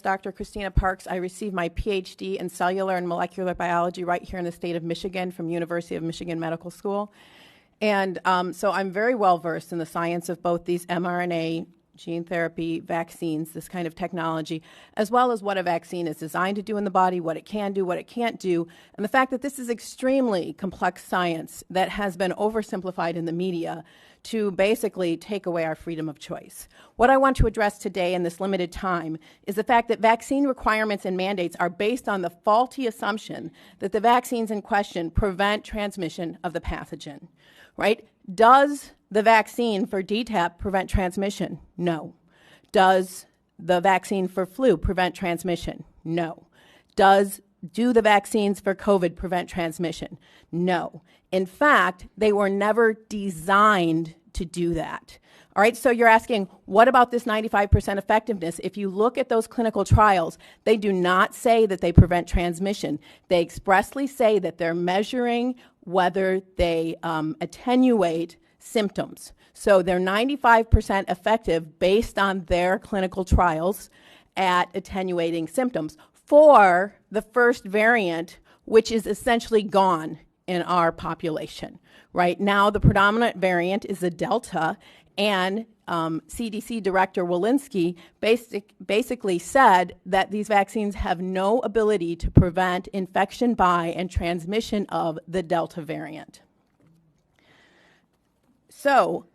is Dr. Christina Parks. I received my PhD in cellular and molecular biology right here in the state of Michigan from University of Michigan Medical School. And so I'm very well versed in the science of both these mRNA gene therapy vaccines, this kind of technology, as well as what a vaccine is designed to do in the body, what it can do, what it can't do, and the fact that this is extremely complex science that has been oversimplified in the media to basically take away our freedom of choice. What I want to address today in this limited time is the fact that vaccine requirements and mandates are based on the faulty assumption that the vaccines in question prevent transmission of the pathogen, right? Does the vaccine for DTaP prevent transmission? No. Does the vaccine for flu prevent transmission? No. Do the vaccines for COVID prevent transmission? No. In fact, they were never designed to do that. All right, so you're asking, what about this 95% effectiveness? If you look at those clinical trials, they do not say that they prevent transmission. They expressly say that they're measuring whether they attenuate symptoms. So they're 95% effective based on their clinical trials at attenuating symptoms for the first variant, which is essentially gone in our population. Right now, the predominant variant is the Delta, and CDC Director Walensky basically said that these vaccines have no ability to prevent infection by and transmission of the Delta variant. So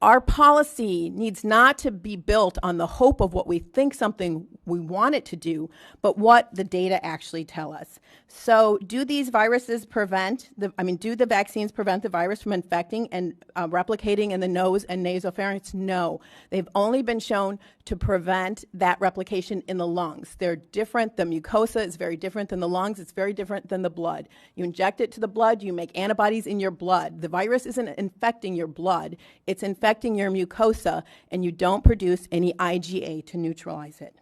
our policy needs not to be built on the hope of what we think something we want it to do, but what the data actually tell us. So do these viruses do the vaccines prevent the virus from infecting and replicating in the nose and nasopharynx? No. They've only been shown to prevent that replication in the lungs. They're different. The mucosa is very different than the lungs. It's very different than the blood. You inject it to the blood, you make antibodies in your blood. The virus isn't infecting your blood. It's infecting your mucosa, and you don't produce any IgA to neutralize it.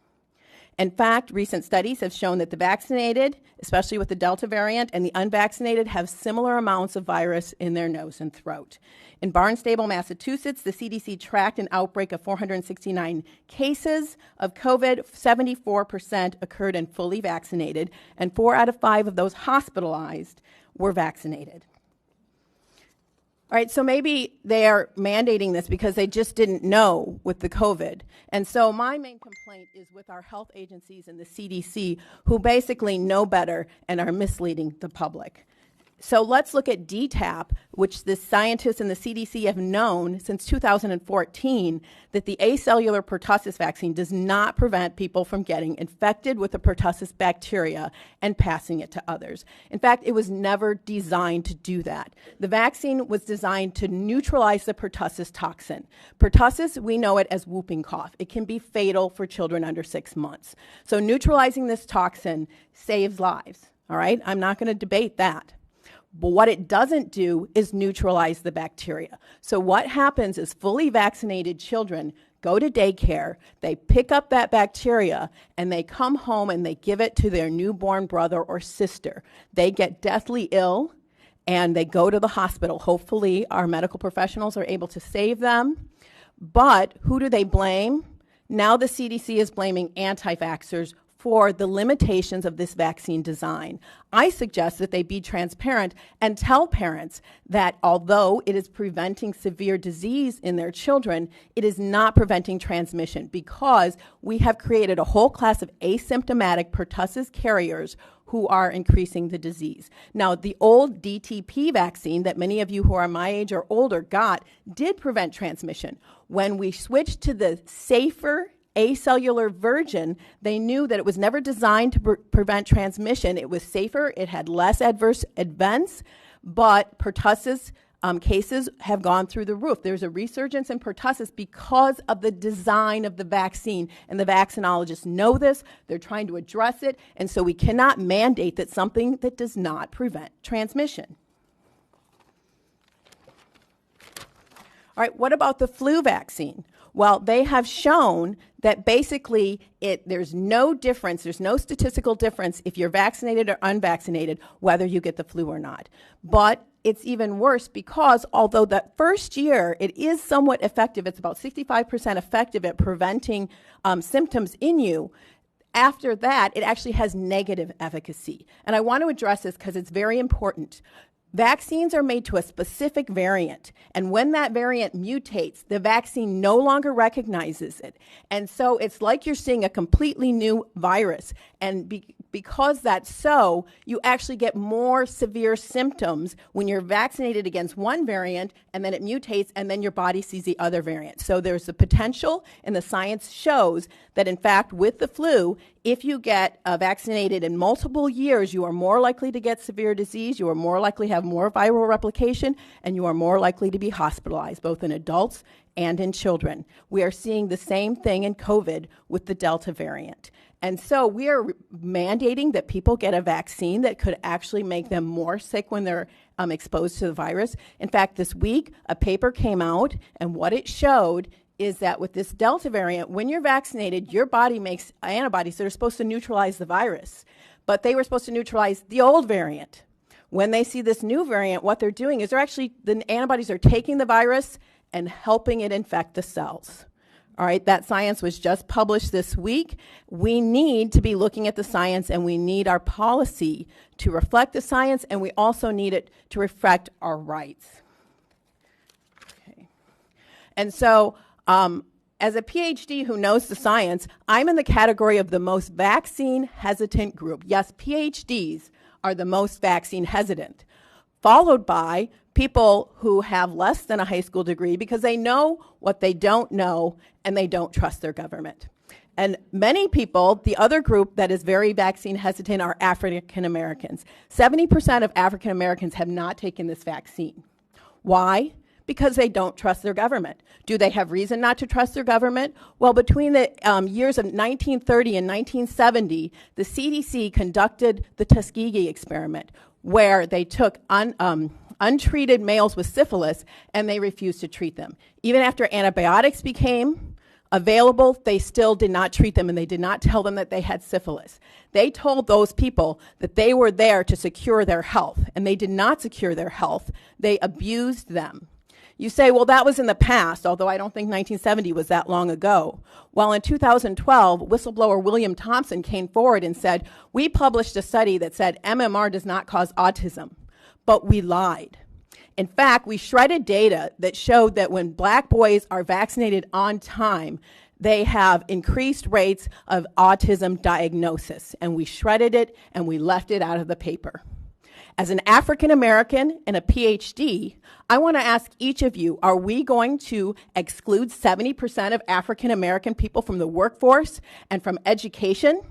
In fact, recent studies have shown that the vaccinated, especially with the Delta variant, and the unvaccinated have similar amounts of virus in their nose and throat. In Barnstable, Massachusetts, the CDC tracked an outbreak of 469 cases of COVID. 74% occurred in fully vaccinated, and 4 out of 5 of those hospitalized were vaccinated. All right, so maybe they are mandating this because they just didn't know with the COVID. And so my main complaint is with our health agencies and the CDC, who basically know better and are misleading the public. So let's look at DTaP, which the scientists and the CDC have known since 2014 that the acellular pertussis vaccine does not prevent people from getting infected with the pertussis bacteria and passing it to others. In fact, it was never designed to do that. The vaccine was designed to neutralize the pertussis toxin. Pertussis, we know it as whooping cough. It can be fatal for children under 6 months. So neutralizing this toxin saves lives, all right? I'm not going to debate that. But what it doesn't do is neutralize the bacteria. So what happens is fully vaccinated children go to daycare, they pick up that bacteria, and they come home and they give it to their newborn brother or sister. They get deathly ill, and they go to the hospital. Hopefully, our medical professionals are able to save them. But who do they blame? Now the CDC is blaming anti-vaxxers for the limitations of this vaccine design. I suggest that they be transparent and tell parents that although it is preventing severe disease in their children, it is not preventing transmission because we have created a whole class of asymptomatic pertussis carriers who are increasing the disease. Now, the old DTP vaccine that many of you who are my age or older got did prevent transmission. When we switched to the safer acellular version, they knew that it was never designed to prevent transmission. It was safer, it had less adverse events, but pertussis cases have gone through the roof. There's a resurgence in pertussis because of the design of the vaccine, and the vaccinologists know this. They're trying to address it, and so we cannot mandate that something that does not prevent transmission. All right, what about the flu vaccine? Well, they have shown that basically there's no difference, there's no statistical difference if you're vaccinated or unvaccinated, whether you get the flu or not. But it's even worse because although that first year it is somewhat effective, it's about 65% effective at preventing symptoms in you, after that, it actually has negative efficacy. And I want to address this because it's very important. Vaccines are made to a specific variant, and when that variant mutates, the vaccine no longer recognizes it. And so it's like you're seeing a completely new virus. And because that's so, you actually get more severe symptoms when you're vaccinated against one variant, and then it mutates, and then your body sees the other variant. So there's the potential, and the science shows that, in fact, with the flu, if you get vaccinated in multiple years, you are more likely to get severe disease, you are more likely to have more viral replication, and you are more likely to be hospitalized, both in adults and in children. We are seeing the same thing in COVID with the Delta variant. And so we are mandating that people get a vaccine that could actually make them more sick when they're exposed to the virus. In fact, this week, a paper came out, and what it showed is that with this Delta variant, when you're vaccinated, your body makes antibodies that are supposed to neutralize the virus. But they were supposed to neutralize the old variant. When they see this new variant, what they're doing is the antibodies are taking the virus and helping it infect the cells. All right, that science was just published this week. We need to be looking at the science, and we need our policy to reflect the science, and we also need it to reflect our rights. Okay. And so, as a PhD who knows the science, I'm in the category of the most vaccine hesitant group. Yes, PhDs are the most vaccine hesitant, followed by people who have less than a high school degree because they know what they don't know and they don't trust their government. And many people, the other group that is very vaccine hesitant are African Americans. 70% of African Americans have not taken this vaccine. Why? Because they don't trust their government. Do they have reason not to trust their government? Well, between the years of 1930 and 1970, the CDC conducted the Tuskegee experiment, where they took untreated males with syphilis and they refused to treat them. Even after antibiotics became available, they still did not treat them, and they did not tell them that they had syphilis. They told those people that they were there to secure their health, and they did not secure their health. They abused them. You say, well, that was in the past, although I don't think 1970 was that long ago. Well, in 2012, whistleblower William Thompson came forward and said, we published a study that said MMR does not cause autism, but we lied. In fact, we shredded data that showed that when black boys are vaccinated on time, they have increased rates of autism diagnosis, and we shredded it and we left it out of the paper. As an African American and a PhD, I want to ask each of you, are we going to exclude 70% of African American people from the workforce and from education?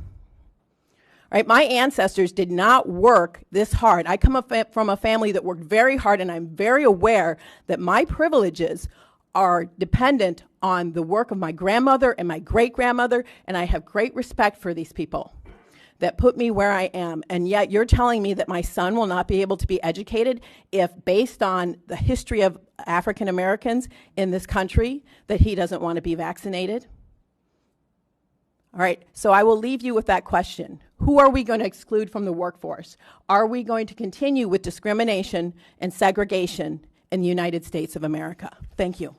Right? My ancestors did not work this hard. I come from a family that worked very hard, and I'm very aware that my privileges are dependent on the work of my grandmother and my great-grandmother, and I have great respect for these people that put me where I am. And yet you're telling me that my son will not be able to be educated if, based on the history of African Americans in this country, that he doesn't want to be vaccinated? All right, so I will leave you with that question. Who are we going to exclude from the workforce? Are we going to continue with discrimination and segregation in the United States of America? Thank you.